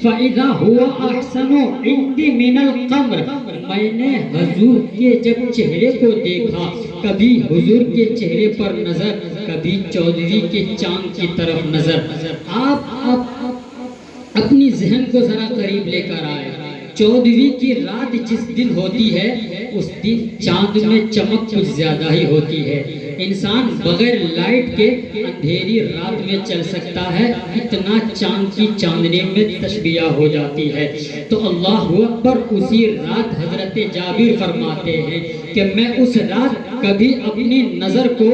فَإِذَا هُوَ أَحْسَنُ عِنْدِي مِنَ الْقَمْرِ، میں نے حضور کے جب چہرے کو دیکھا، کبھی حضور کے چہرے پر نظر، کبھی چودھویں کے چاند کی طرف نظر۔ آپ اپنی ذہن کو ذرا قریب لے کر آئے۔ چودھویں کی رات جس دن ہوتی ہے اس دن چاند میں چمک کچھ زیادہ ہی ہوتی ہے۔ انسان بغیر لائٹ کے اندھیری رات میں چل سکتا ہے، اتنا چاند کی چاندنی میں تشبیہ ہو جاتی ہے۔ تو اللہ اکبر، اسی رات حضرت جابر فرماتے ہیں کہ میں اس رات کبھی اپنی نظر کو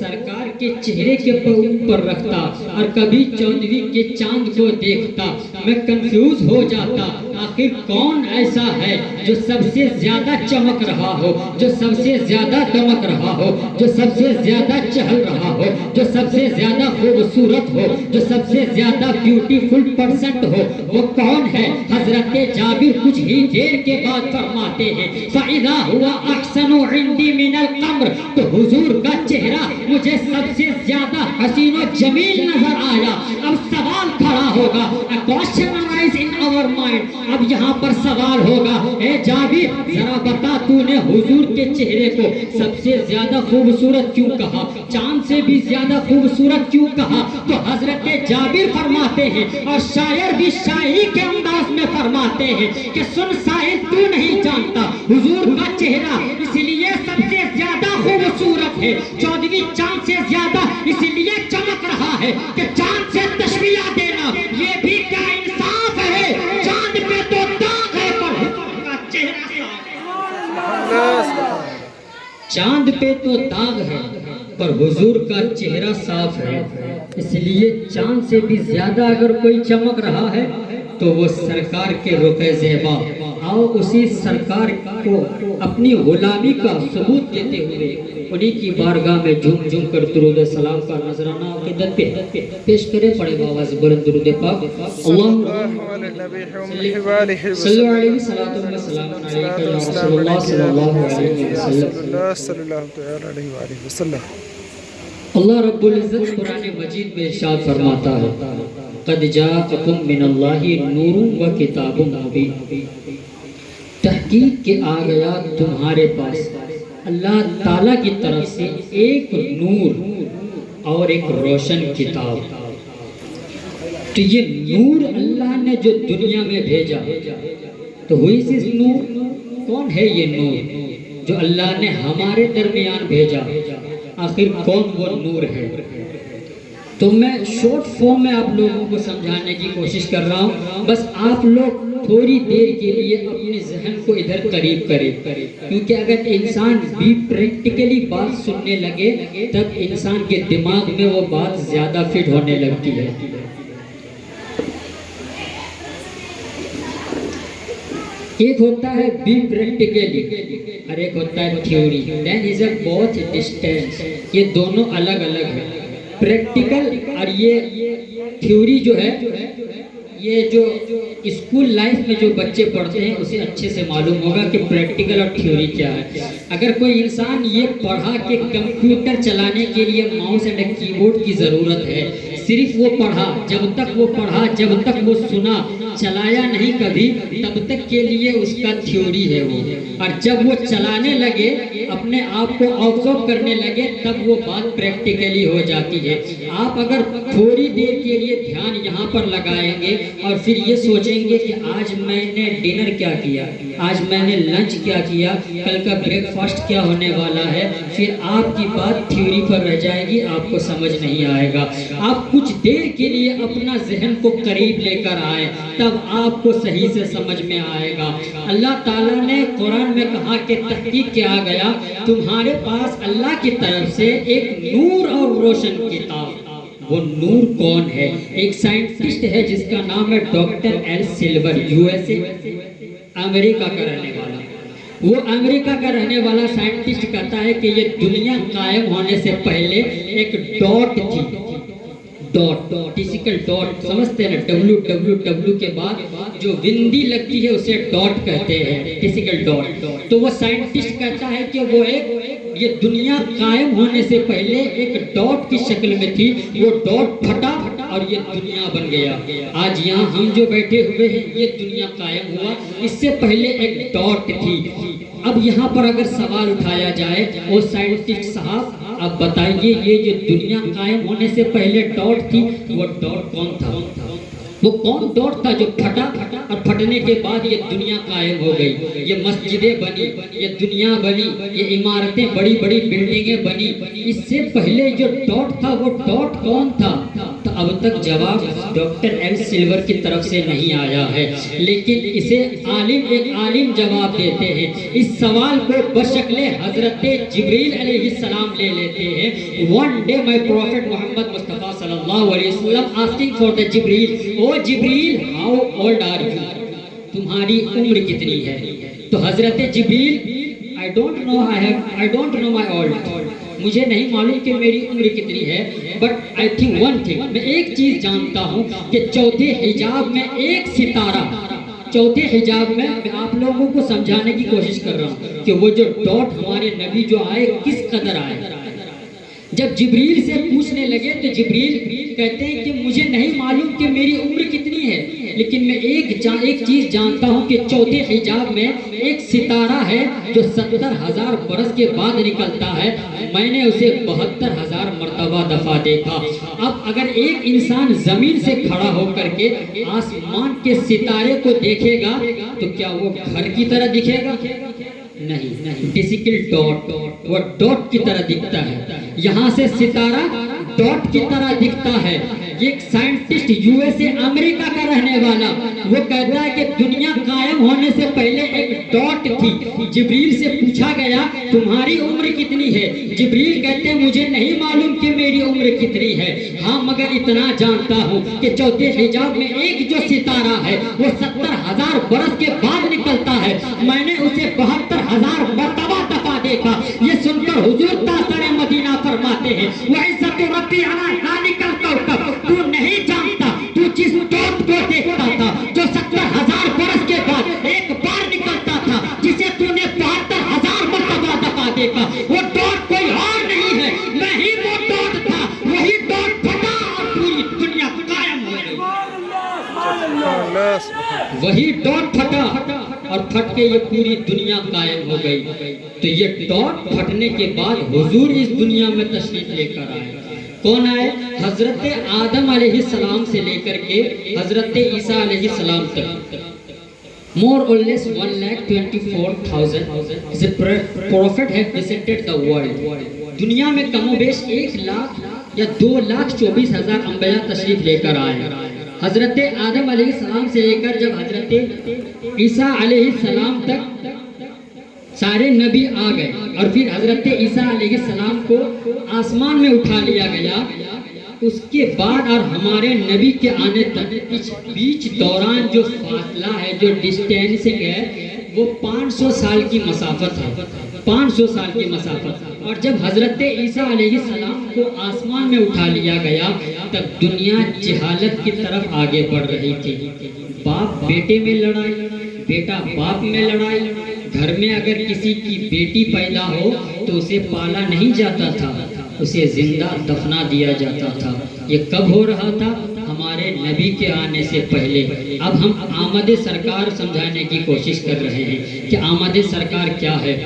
سرکار کے چہرے کے اوپر رکھتا اور کبھی چودھویں کے چاند کو دیکھتا، میں کنفیوز ہو جاتا، آخر کون ایسا ہے جو سب سے زیادہ چمک رہا ہو، جو سب سے زیادہ دمک رہا ہو، جو سب سے زیادہ چہل رہا ہو، جو سب سے زیادہ خوبصورت ہو، جو سب سے زیادہ بیوٹیفل پرسنٹ ہو، وہ کون ہے؟ حضرت جابر کچھ ہی دیر کے بعد فرماتے ہیں فَإِذَا هُوَ أَحْسَنُ عِنْدِي مِنَ الْقَمْرِ، تو حضور کا چہرہ مجھے سب سے زیادہ حسین و جمیل نظر آیا۔ اب سوال کھڑا ہوگا، a question arise in our mind، اب یہاں پر سوال ہوگا، اے جابر ذرا بتا، تو نے حضور کے چہرے کو سب سے زیادہ خوبصورت کیوں کہا، چاند سے بھی زیادہ خوبصورت کیوں کہا؟ تو حضرت جابر فرماتے ہیں، اور شاعر بھی شاعری کے انداز میں فرماتے ہیں کہ سن سائل، تو نہیں جانتا حضور کا چہرہ اس لیے سب سے زیادہ خوبصورت ہے، چودھویں چاند سے زیادہ اس لیے چمک رہا ہے کہ چاند سے تشبیہ دینا یہ بھی کیا انصاف ہے؟ چاند پہ تو داغ ہے پر حضور کا چہرہ صاف ہے۔ چاند پہ تو داغ ہے پر حضور کا چہرہ صاف ہے، اس لیے چاند سے بھی زیادہ اگر کوئی چمک رہا ہے تو وہ سرکار کے رخ زیبا۔ آؤ اسی سرکار کو اپنی غلامی کا ثبوت دیتے ہوئے انہی کی بارگاہ میں جھوم جھوم کر درود سلام کا نذرانہ عقیدت پہ پیش کرے۔ پڑھے باواز بلند درود پاک، اللہم صلی علیہ وسلم علیکہ یا رسول اللہ صلی اللہ علیہ وسلم۔ اللہ رب العزت قرآن مجید میں ارشاد فرماتا ہے قد جاءکم من اللہ نور و کتاب مبین، تحقیق کے آ گیا تمہارے پاس اللہ تعالیٰ کی طرف سے ایک نور اور ایک روشن کتاب۔ تو یہ نور اللہ نے جو دنیا میں بھیجا، تو ہوئی سی نور، کون ہے یہ نور جو اللہ نے ہمارے درمیان بھیجا؟ آخر کون وہ نور ہے؟ تو میں شارٹ فارم میں آپ لوگوں کو سمجھانے کی کوشش کر رہا ہوں، بس آپ لوگ تھوڑی دیر کے لیے اپنے ذہن کو ادھر قریب کریں، کیونکہ اگر انسان بھی پریکٹیکلی بات سننے لگے تب انسان کے دماغ میں وہ بات زیادہ فٹ ہونے لگتی ہے۔ ایک ہوتا ہے بی پریکٹیکلی اور ایک ہوتا ہے theory, then is a both distance, یہ دونوں الگ الگ ہیں۔ پریکٹیکل اور یہ تھیوری جو ہے، یہ جو اسکول لائف میں جو بچے پڑھتے ہیں اسے اچھے سے معلوم ہوگا کہ پریکٹیکل اور تھیوری کیا ہے۔ اگر کوئی انسان یہ پڑھا کہ کمپیوٹر چلانے کے لیے ماؤس اینڈ کی بورڈ کی ضرورت ہے، صرف وہ پڑھا، جب تک وہ پڑھا، جب تک وہ سنا، چلایا نہیں کبھی، تب تک کے لیے اس کا تھیوری ہے وہ، اور جب وہ چلانے لگے، اپنے آپ کو آبزرو کرنے لگے، تب وہ بات پریکٹیکلی ہو جاتی ہے۔ آپ اگر تھوڑی دیر کے لیے دھیان یہاں پر لگائیں گے اور پھر یہ سوچیں گے کہ آج میں نے ڈنر کیا کیا، آج میں نے لنچ کیا کیا، کل کا بریک فاسٹ کیا ہونے والا ہے، پھر آپ کی بات تھیوری پر رہ جائے گی، آپ کو سمجھ نہیں آئے گا۔ آپ کچھ دیر کے لیے اپنا ذہن کو قریب لے کر آئے، تب آپ کو صحیح سے سمجھ میں آئے گا۔ اللہ تعالیٰ نے قرآن میں کہا کہ تحقیق کیا گیا تمہارے پاس اللہ کی طرف سے ایک نور اور روشن کتاب۔ وہ نور کون ہے؟ ایک سائنٹسٹ ہے جس کا نام ہے doctor L Silver, U S A, امریکہ کا رہنے والا۔ وہ امریکہ کا رہنے والا سائنٹسٹ کہتا ہے کہ یہ دنیا قائم ہونے سے پہلے ایک ڈاٹ تھی، ڈاٹ، ٹیسیکل ڈاٹ، سمجھتے ہیں نا، WWW کے بعد جو بندی لگتی ہے اسے ڈاٹ کہتے ہیں، ٹیسیکل ڈاٹ۔ تو وہ سائنٹسٹ کہتا ہے کہ وہ ایک یہ دنیا قائم ہونے سے پہلے ایک ڈاٹ کی شکل میں تھی، وہ ڈاٹ پھٹا اور یہ دنیا بن گیا۔ آج یہاں ہم جو بیٹھے ہوئے ہیں یہ دنیا قائم ہوا، اس سے پہلے ایک ڈاٹ تھی۔ اب یہاں پر اگر سوال اٹھایا جائے، او سائنٹسٹ صاحب اب بتائیے یہ جو دنیا قائم ہونے سے پہلے ڈاٹ تھی وہ ڈاٹ کون تھا؟ وہ کون ڈاٹ تھا جو پھٹا اور پھٹنے کے بعد یہ دنیا قائم ہو گئی، یہ مسجدیں بنی، یہ دنیا بنی، یہ عمارتیں بڑی بڑی بلڈنگیں بنی؟ اس سے پہلے جو ڈاٹ تھا وہ ڈاٹ کون تھا؟ تو اب تک جواب ڈاکٹر ایم سلور کی طرف سے نہیں آیا ہے، لیکن اسے ایک عالم جواب دیتے ہیں۔ اس سوال کو بشکل حضرت جبریل علیہ السلام لے لیتے ہیں۔ One day my prophet Muhammad Mustafa sallallahu alaihi wasallam asking for the Jibril, O Jibril how old are you؟ تمہاری عمر کتنی ہے؟ تو حضرت جبریل I don't know my old، مجھے نہیں معلوم کہ میری عمر کتنی ہے، but I think one thing، میں ایک چیز جانتا ہوں کہ چوتھے حجاب میں ایک ستارہ، چوتھے حجاب میں آپ لوگوں کو سمجھانے کی کوشش کر رہا ہوں کہ وہ جو ڈاٹ ہمارے نبی جو آئے کس قدر آئے۔ جب جبریل سے پوچھنے لگے تو جبریل کہتے ہیں کہ مجھے نہیں معلوم کہ میری عمر کتنی ہے، لیکن میں ایک چیز جانتا ہوں کہ چوتھے حجاب میں ایک ستارہ ہے جو 70,000 برس کے بعد نکلتا ہے، میں نے اسے 72,000 مرتبہ دفعہ دیکھا۔ اب اگر ایک انسان زمین سے کھڑا ہو کر کے آسمان کے ستارے کو دیکھے گا تو کیا وہ گھر کی طرح دکھے گا؟ نہیں، فزیکل ڈاٹ، وہ ڈاٹ کی طرح دکھتا ہے۔ یہاں سے ستارہ ڈاٹ کی طرح دکھتا ہے۔ ایک سائنٹسٹ USA امریکہ کا رہنے والا وہ کہتا ہے کہ دنیا قائم ہونے سے پہلے ایک ڈاٹ تھی۔ جبریل سے پوچھا گیا تمہاری عمر کتنی ہے؟ جبریل کہتے ہیں مجھے نہیں معلوم کہ میری عمر کتنی ہے، ہاں مگر اتنا جانتا ہوں کہ چوتھے حجاب میں ایک جو ستارہ ہے وہ 70,000 برس کے بعد نکلتا ہے، میں نے اسے 72,000 مرتبہ دفعہ دیکھا۔ یہ سن کر حضور تاجدار مدینہ فرماتے ہیں وعزت ربی علی ذالک الکوکب، تو نہیں جانتا تو جس ڈاٹ کو دیکھتا تھا جو 70,000 برس کے بعد ایک بار نکلتا تھا، جسے تو نے 72,000 مرتبہ دفعہ دیکھا، وہ ڈاٹ کوئی اور نہیں ہے، میں ہی وہ ڈاٹ تھا، وہی ڈاٹ پھٹا اور پوری دنیا قائم ہو گئی۔ وہی ڈاٹ پھٹا اور پھٹ کے یہ پوری دنیا قائم ہو گئی۔ تو یہ ڈاٹ پھٹنے کے بعد حضور اس دنیا میں تشریف لے کر آئے۔ کون آئے؟ حضرت آدم علیہ السلام سے لے کر کے حضرت عیسیٰ علیہ السلام تک، more or less 1,24,000 the prophet have visited the world۔ دنیا میں کم و بیش 1,00,000 یا 2,24,000 انبیاء تشریف لے کر آئے۔ حضرت آدم علیہ السلام سے لے کر جب حضرت عیسیٰ علیہ السلام تک سارے نبی آ گئے، اور پھر حضرت عیسیٰ علیہ السلام کو آسمان میں اٹھا لیا گیا۔ اس کے بعد اور ہمارے نبی کے آنے تک بیچ دوران جو فاصلہ ہے، جو ڈسٹینسنگ ہے، وہ 500 سال کی مسافت ہے، 500 سال کی مسافت۔ اور جب حضرت عیسیٰ علیہ السلام کو آسمان میں اٹھا لیا گیا تب دنیا جہالت کی طرف آگے بڑھ رہی تھی۔ باپ بیٹے میں لڑائی، بیٹا باپ میں لڑائی، گھر میں اگر کسی کی بیٹی پیدا ہو تو اسے پالا نہیں جاتا تھا، اسے زندہ دفنا دیا جاتا تھا۔ یہ کب ہو رہا تھا؟ ہمارے نبی کے آنے سے پہلے۔ اب ہم آمد سرکار سمجھانے کی کوشش کر رہے ہیں کہ آمد سرکار کیا ہے۔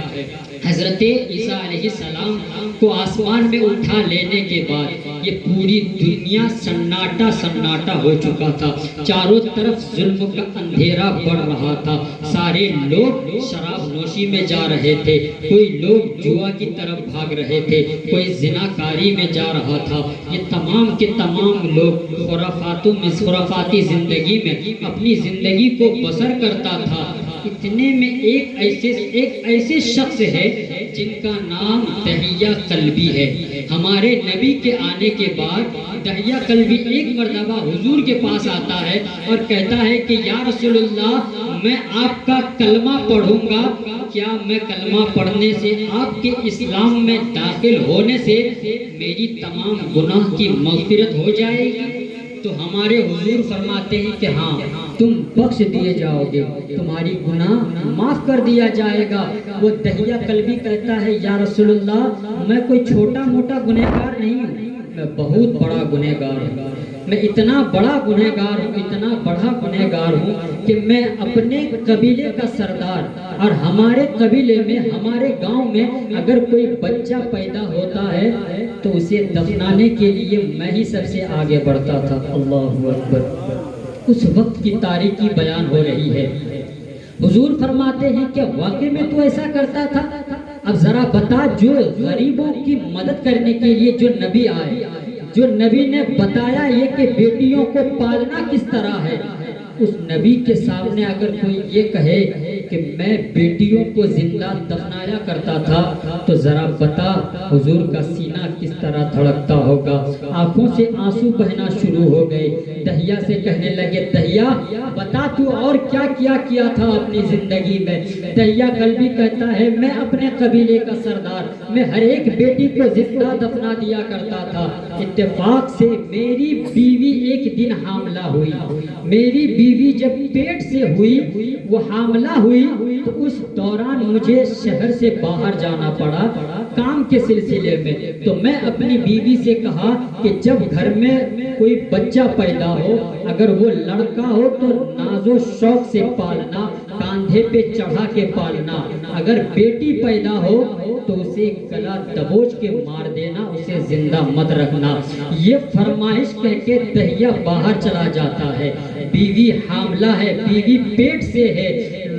حضرت عیسیٰ علیہ السلام کو آسمان میں اٹھا لینے کے بعد یہ پوری دنیا سناٹا سناٹا ہو چکا تھا، چاروں طرف ظلم کا اندھیرا بڑھ رہا تھا، سارے لوگ شراب نوشی میں جا رہے تھے، کوئی لوگ جوا کی طرف بھاگ رہے تھے، کوئی زناکاری میں جا رہا تھا۔ یہ تمام کے تمام لوگ خرافاتی زندگی میں اپنی زندگی کو بسر کرتا تھا۔ اتنے میں ایک ایسے شخص ہے جن کا نام دہیہ قلبی ہے۔ ہمارے نبی کے آنے کے بعد دہیہ قلبی ایک مرتبہ حضور کے پاس آتا ہے اور کہتا ہے کہ یا رسول اللہ میں آپ کا کلمہ پڑھوں گا، کیا میں کلمہ پڑھنے سے آپ کے اسلام میں داخل ہونے سے میری تمام گناہ کی مغفرت ہو جائے گی؟ تو ہمارے حضور فرماتے ہیں کہ ہاں تم بخش دیے جاؤ گے، تمہاری گناہ معاف کر دیا جائے گا۔ وہ دہیہ کلبی کہتا ہے یا رسول اللہ میں کوئی چھوٹا موٹا گنہگار نہیں ہوں، میں بہت بڑا گنہگار ہوں، میں اتنا بڑا گنہگار ہوں، اتنا بڑا گنہگار ہوں کہ میں اپنے قبیلے کا سردار، اور ہمارے قبیلے میں ہمارے گاؤں میں اگر کوئی بچہ پیدا ہوتا ہے تو اسے دفنانے کے لیے میں ہی سب سے آگے بڑھتا تھا۔ اللہ اکبر۔ اس وقت کی تاریکی بیان ہو رہی ہے۔ حضور فرماتے ہیں کہ واقعی میں تو ایسا کرتا تھا؟ اب ذرا بتا، جو غریبوں کی مدد کرنے کے لیے جو نبی آئے، جو نبی نے بتایا یہ کہ بیٹیوں کو پالنا کس طرح ہے، اس نبی کے سامنے اگر کوئی یہ کہے کہ میں بیٹیوں کو زندہ دفنایا کرتا تھا تو ذرا بتا حضور کا سینہ کس طرح دھڑکتا ہوگا۔ آنکھوں سے آنسو بہنا شروع ہو گئے۔ دہیہ سے کہنے لگے دہیہ بتا تو اور کیا کیا تھا اپنی زندگی میں۔ دہیہ کلبی کہتا ہے میں اپنے قبیلے کا سردار، میں ہر ایک بیٹی کو زندہ دفنا دیا کرتا تھا۔ اتفاق سے میری بیوی ایک دن حاملہ ہوئی، میری بیوی جب پیٹ سے ہوئی، وہ حاملہ ہوئی تو اس دوران مجھے شہر سے باہر جانا پڑا کام کے سلسلے میں۔ تو میں اپنی بیوی سے کہا کہ جب گھر میں کوئی بچہ پیدا ہو، اگر وہ لڑکا ہو تو ناز و شوق سے پالنا، کاندھے پہ چڑھا کے پالنا، اگر بیٹی پیدا ہو تو اسے گلا دبوچ کے مار دینا، اسے زندہ مت رکھنا۔ یہ فرمائش کہہ کے دہیہ باہر چلا جاتا ہے۔ بیوی حاملہ ہے، بیوی پیٹ سے ہے۔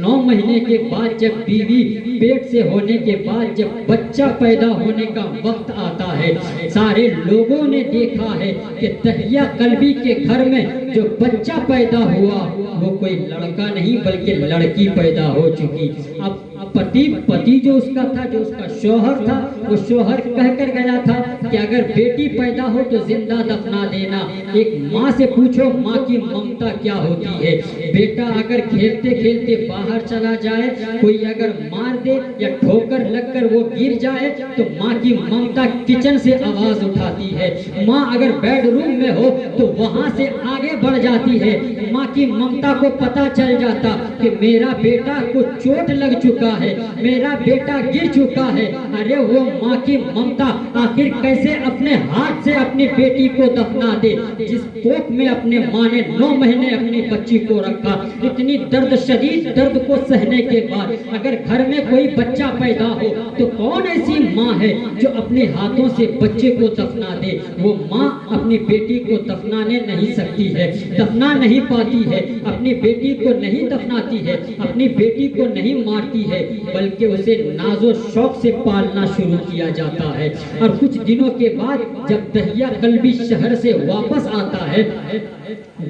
9 مہینے کے بعد جب بیوی پیٹ سے ہونے کے بعد جب بچہ پیدا ہونے کا وقت آتا ہے، سارے لوگوں نے دیکھا ہے کہ دہیہ کلبی کے گھر میں جو بچہ پیدا ہوا وہ کوئی لڑکا نہیں بلکہ لڑکی پیدا ہو چکی۔ اب پتی جو اس کا تھا، جو اس کا شوہر تھا، وہ شوہر کہہ کر گیا تھا کہ اگر بیٹی پیدا ہو تو زندہ دفنا دینا۔ ایک ماں سے پوچھو ماں کی ممتا کیا ہوتی ہے۔ بیٹا اگر کھیلتے کھیلتے باہر چلا جائے، کوئی اگر مار دے یا ٹھوکر لگ کر وہ گر جائے تو ماں کی ممتا کچن سے آواز اٹھاتی ہے۔ ماں اگر بیڈ روم میں ہو تو وہاں سے آگے بڑھ جاتی ہے۔ ماں کی ممتا کو پتا چل جاتا کہ میرا بیٹا کو چوٹ لگ چکا ہے، میرا بیٹا گر چکا ہے۔ ارے وہ ماں کی ممتا آخر کیسے اپنے ہاتھ سے اپنی بیٹی کو دفنا دے، جس کوکھ میں اپنے ماں نے 9 مہینے اپنی بچی کو رکھا۔ اتنی درد شدید درد کو سہنے کے بعد اگر گھر میں کوئی بچہ پیدا ہو تو کون ایسی ماں ہے جو اپنے ہاتھوں سے بچے کو دفنا دے؟ وہ ماں اپنی بیٹی کو دفنانے نہیں سکتی ہے، دفنا نہیں پاتی ہے، اپنی بیٹی کو نہیں دفناتی ہے، اپنی بیٹی کو نہیں مارتی ہے، بلکہ اسے ناز و شوق سے پالنا شروع کیا جاتا ہے۔ اور کچھ دنوں کے بعد جب دہیہ کلبی شہر سے واپس آتا ہے،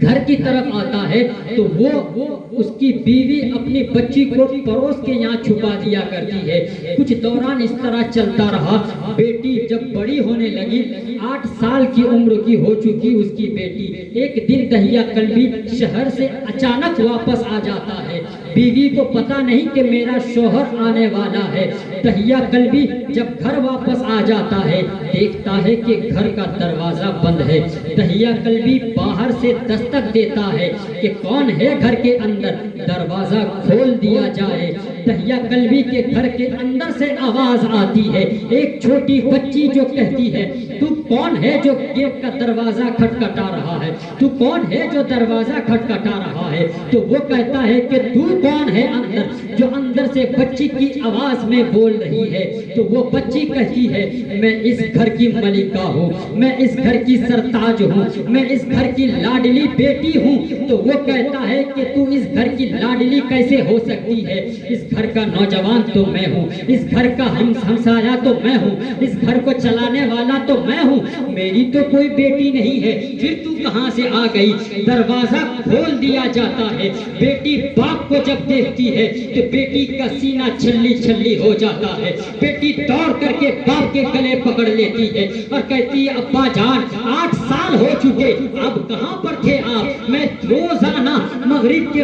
گھر کی طرف آتا ہے تو وہ اس کی بیوی اپنی بچی کو پڑوس کے یہاں چھپا دیا کرتی ہے۔ کچھ دوران اس طرح چلتا رہا۔ بیٹی جب بڑی ہونے لگی، 8 سال کی عمر کی ہو چکی اس کی بیٹی، ایک دن دہیہ کلبی شہر سے اچانک واپس آ جاتا ہے۔ بیوی کو پتا نہیں کہ میرا شوہر آنے والا ہے۔ دہیہ کلبی جب گھر واپس آ جاتا ہے، دیکھتا ہے کہ گھر کا دروازہ بند ہے۔ دہیہ کلبی باہر سے دستک دیتا ہے کہ کون ہے گھر کے اندر، دروازہ کھول دیا جائے۔ دہیہ کلبی کے گھر کے اندر سے آواز آتی ہے، ایک چھوٹی بچی جو کہتی ہے تو کون ہے جو گیٹ کا دروازہ کھٹکھٹا رہا ہے، تو کون ہے جو دروازہ کھٹکھٹا رہا ہے؟ تو وہ کہتا ہے کہ تو کون ہے اندر، جو اندر سے بچی کی آواز میں بول رہی ہے؟ تو وہ بچی کہتی ہے میں اس گھر کی ملکہ ہوں، میں اس گھر کی سرتاج ہوں، میں اس گھر کی لاڈلی بیٹی ہوں۔ تو وہ کہتا ہے کہ تو اس گھر کی لاڈلی کیسے ہو سکتی ہے؟ اس گھر کا نوجوان تو میں ہوں، اس گھر کا ہمسایہ تو میں ہوں، اس گھر کو چلانے والا تو میں ہوں، میری تو کوئی بیٹی نہیں ہے، پھر تو کہاں سے آ گئی؟ دروازہ کھول دیا جاتا ہے۔ بیٹی باپ کو جب دیکھتی ہے تو بیٹی کا سینہ چھلی چھلی ہو جاتا ہے۔ بیٹی دوڑ کر کے باپ کے گلے پکڑ لیتی ہے اور کہتی ہے ابا جان 8 سال ہو چکے، اب کہاں پر تھے آپ؟ میں روزانہ مغرب کے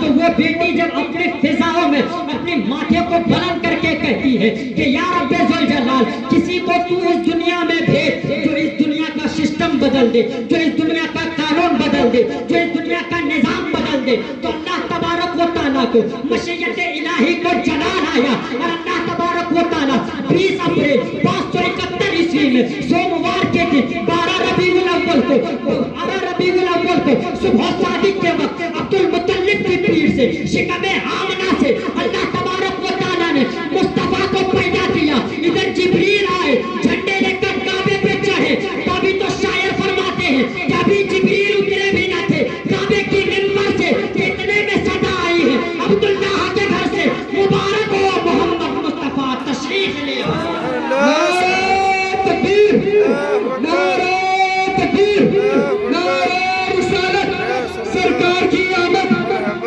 تو وہ بیٹی جب اپنے فضاؤں میں اپنے ماتھے کو بلند کر کے کہتی ہے کہ یا رب ذوالجلال کسی کو تو اس دنیا میں بھیج جو اس دنیا کا سسٹم بدل دے، جو اس دنیا کا قانون بدل دے، جو اس دنیا کا نظام بدل دے، تو اللہ تبارک و تعالیٰ کو مشیت الہی کو جلال آیا اور اللہ تبارک و تعالیٰ 20 اپریل 571 عیسوی میں سوموار کے دن 12 ربیع الاول کو صبح صادق کے وقت عبد المطلب کی پیٹھ سے شکم آمنہ سے اللہ تبارک و تعالیٰ نے مصطفیٰ کو پیدا کیا۔ ادھر جبریل آئے جھنڈے لے کر کعبے پہ چڑھے، تبھی تو شاعر فرماتے ہیں کہ ابھی جبریل اترے بھی نہ تھے کعبے کی منبر سے کہ اتنے میں صدا آئی ہے عبداللہ کے گھر سے مبارک ہو محمد مصطفیٰ تشریف لے آئے۔ نعرہ تکبیر، نعرہ تکبیر، نعرہ رسالت، سرکار کی آمد،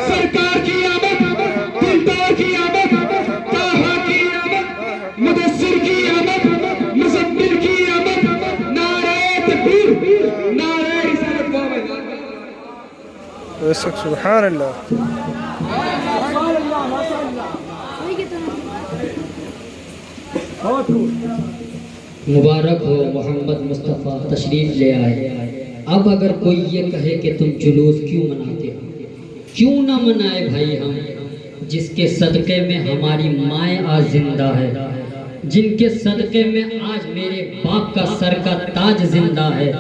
سرکار کی آمد، دلدار کی آمد، طٰہٰ کی آمد، مدثر کی آمد، مزمل کی آمد، نعرہ تکبیر، نعرہ رسالت سبحان اللہ۔ مبارک ہو محمد مصطفیٰ تشریف لے آئے۔ اب اگر کوئی یہ کہے کہ تم جلوس کیوں مناتے ہو، کیوں نہ منائے بھائی ہم، جس کے صدقے میں ہماری مائیں آج زندہ ہے، جن کے صدقے میں آج میرے باپ کا سر کا تاج زندہ ہے،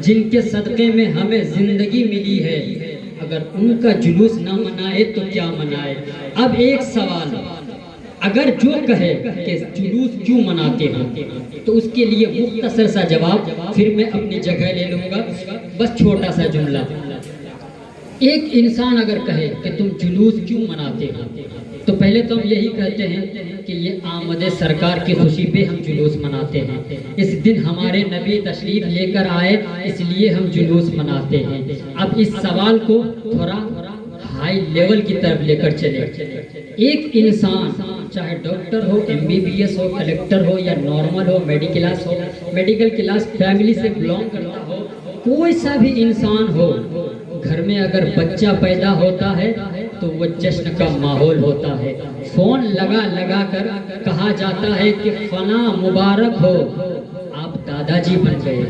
جن کے صدقے میں ہمیں زندگی ملی ہے، اگر ان کا جلوس نہ منائے تو کیا منائے۔ اب ایک سوال، اگر جو کہے کہ جلوس کیوں مناتے ہو تو اس کے لیے مختصر سا جواب، پھر میں اپنی جگہ لے لوں گا، بس چھوٹا سا جملہ۔ ایک انسان اگر کہے کہ تم جلوس کیوں مناتے ہو تو پہلے تو ہم یہی کہتے ہیں کہ یہ آمد سرکار کی خوشی پہ ہم جلوس مناتے ہیں، اس دن ہمارے نبی تشریف لے کر آئے اس لیے ہم جلوس مناتے ہیں۔ اب اس سوال کو تھوڑا ہائی لیول کی طرف لے کر چلے۔ ایک انسان چاہے ڈاکٹر ہو، MBBS ہو، کلیکٹر ہو یا نارمل ہو، میڈیکل کلاس فیملی سے بلانگ کرتا ہو، کوئی سا بھی انسان ہو، گھر میں اگر بچہ پیدا ہوتا ہے تو وہ جشن کا ماحول ہوتا ہے۔ فون لگا کر کہا جاتا ہے کہ فلاں مبارک ہو، آپ دادا جی بن گئے،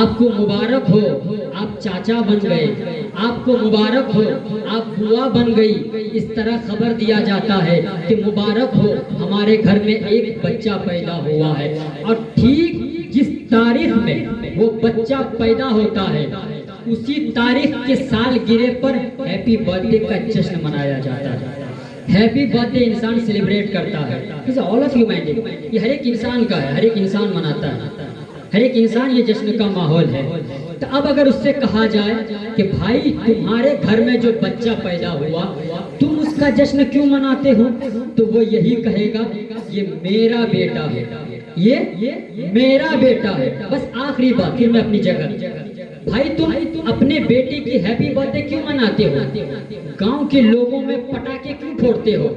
آپ کو مبارک ہو، آپ چاچا بن گئے، آپ کو مبارک ہو، آپ بوا بن گئی۔ اس طرح خبر دیا جاتا ہے کہ مبارک ہو، ہمارے گھر میں ایک بچہ پیدا ہوا ہے۔ اور ٹھیک جس تاریخ میں وہ بچہ پیدا ہوتا ہے اسی تاریخ کے سال گرے پر ہیپی برتھ ڈے کا جشن منایا جاتا ہے۔ ہیپی برتھ ڈے انسان سیلیبریٹ کرتا ہے، آل آف ہیومینٹی، یہ ہر ایک انسان کا ہے، ہر ایک انسان مناتا ہے، ہر ایک انسان، یہ جشن کا ماحول ہے۔ تو اب اگر اس سے کہا جائے کہ بھائی تمہارے گھر میں جو بچہ پیدا ہوا تم اس کا جشن کیوں مناتے ہو، تو وہ یہی کہے گا یہ میرا بیٹا ہے، یہ میرا بیٹا ہے۔ بس آخری بات، پھر میں اپنی جگہ۔ بھائی تم اپنے بیٹے کی ہیپی برتھ ڈے کیوں مناتے ہو؟ گاؤں کے لوگوں میں پٹاخے کیوں پھوڑتے ہو؟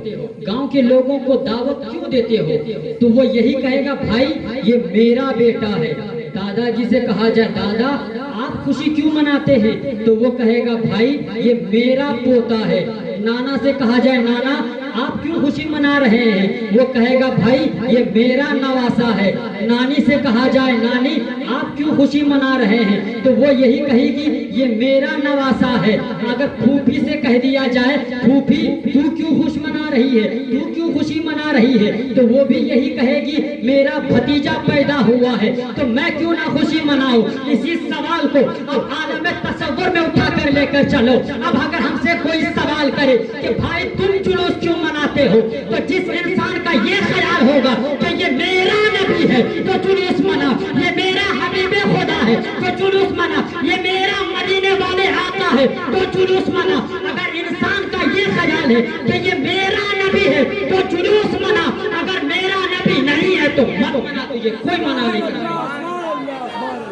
گاؤں کے لوگوں کو دعوت کیوں دیتے ہو؟ تو وہ یہی کہے گا بھائی یہ میرا بیٹا ہے۔ دادا جی سے کہا جائے دادا آپ خوشی کیوں مناتے ہیں، تو وہ کہے گا بھائی یہ میرا پوتا ہے۔ نانا سے کہا جائے نانا آپ کیوں خوشی منا رہے ہیں، وہ کہے گا بھائی یہ میرا نواسا ہے۔ نانی سے کہا جائے نانی آپ کیوں خوشی منا رہے ہیں، تو وہ یہی کہے گی یہ میرا نواسا ہے۔ اگر پھوپھی سے کہہ دیا جائے پھوپھی تو کیوں خوش منا رہی ہے، تو کیوں خوشی منا رہی ہے، تو وہ بھی یہی کہے گی میرا بھتیجا پیدا ہوا ہے تو میں کیوں نہ خوشی مناؤں۔ اسی سوال کو اب عالم تصور میں اٹھا کر لے کر چلو۔ اب اگر ہم سے کوئی سوال کرے کہ بھائی تم جلوس کیوں مناتے ہو، تو جس انسان کا یہ خیال ہوگا کہ یہ میرا نبی ہے تو جلوس منا، یہ میرا حبیب خدا ہے تو جلوس منا، یہ میرا مدینے والے آقا ہے تو جلوس منا۔ اگر انسان کا یہ خیال ہے کہ یہ میرا نبی ہے تو جلوس منا، اگر میرا نبی نہیں ہے تو مت منا، تجھے کوئی منع نہیں کرتا۔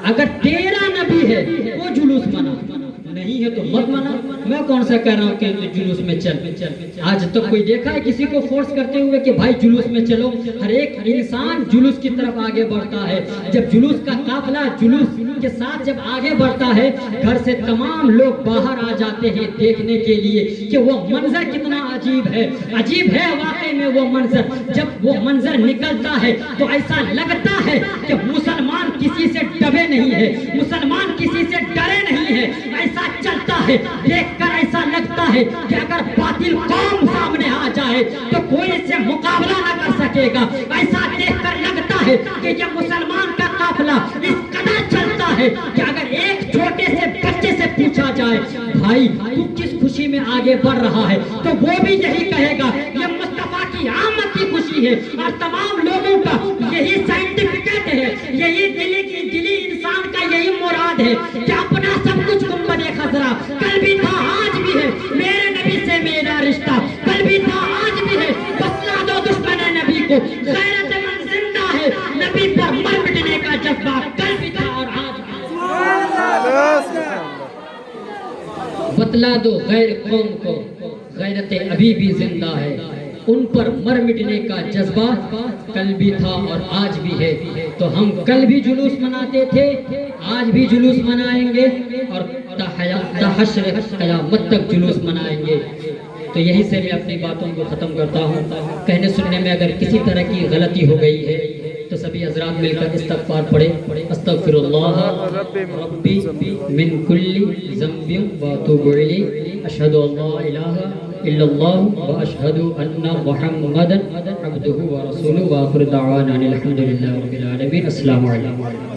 اگر تیرا نبی ہے وہ جلوس منا، نہیں نہیں ہے تو مت منا. میں کون سا کہہ رہا ہوں کہ جلوس میں چل. آج تک کوئی دیکھا ہے کسی کو فورس کرتے ہوئے کہ بھائی جلوس میں چلو؟ ہر ایک انسان جلوس کی طرف آگے بڑھتا ہے. جب جلوس کا قافلہ جلوس کے ساتھ جب آگے بڑھتا ہے, گھر سے تمام لوگ باہر آ جاتے ہیں دیکھنے کے لیے کہ وہ منظر کتنا عجیب ہے. عجیب ہے واقعی میں وہ منظر. جب وہ منظر نکلتا ہے تو ایسا لگتا ہے کہ مسلمان کسی سے ڈبے نہیں ہے, مسلمان کسی سے ڈرے نہیں ہے. ایسا چلتا ہے, دیکھ کر ایسا لگتا ہے کہ اگر باطل قوم سامنے آ جائے تو کوئی اس سے مقابلہ نہ کر سکے گا. ایسا دیکھ کر لگتا ہے کہ یہ مسلمان کا قافلہ اس قدر چلتا ہے کہ اگر ایک چھوٹے سے بچے سے پوچھا جائے بھائی تو کس خوشی میں آگے بڑھ رہا ہے, تو وہ بھی یہی کہے گا یہ مصطفیٰ کی آمد کی خوشی ہے. اور تمام لوگوں کا یہی سائنٹیفکیٹ ہے, یہی دلی انسان کا یہی مراد ہے کہ اپنا سب کچھ گنبد خضرا کل بھی تھا آج بھی ہے, میرے نبی سے میرا رشتہ کل بھی تھا آج بھی ہے. بسلا دو دشمن نبی کو, غیرت من زندہ ہے, نبی پر مر مٹنے کا جذبہ کل بھی تھا اور آج بھی. بتلا دو غیر قوم کو غیرت ابھی بھی زندہ ہے, ان پر مر مٹنے کا جذبہ کل بھی تھا اور آج بھی ہے. تو ہم کل بھی جلوس مناتے تھے, آج بھی جلوس منائیں گے اور تا حشر قیامت تک جلوس منائیں گے. تو یہی سے میں اپنی باتوں کو ختم کرتا ہوں. کہنے سننے میں اگر کسی طرح کی غلطی ہو گئی ہے تو سبھی حضرات مل کر استغفار پڑھیں. استغفر اللہ ربی من کل ذنب واتوب الیہ, اشہد ان لا الہ الا اللہ واشہد ان محمدا عبدہ ورسولہ, وآخر دعوانا الحمد للہ رب العالمین. السلام علیکم.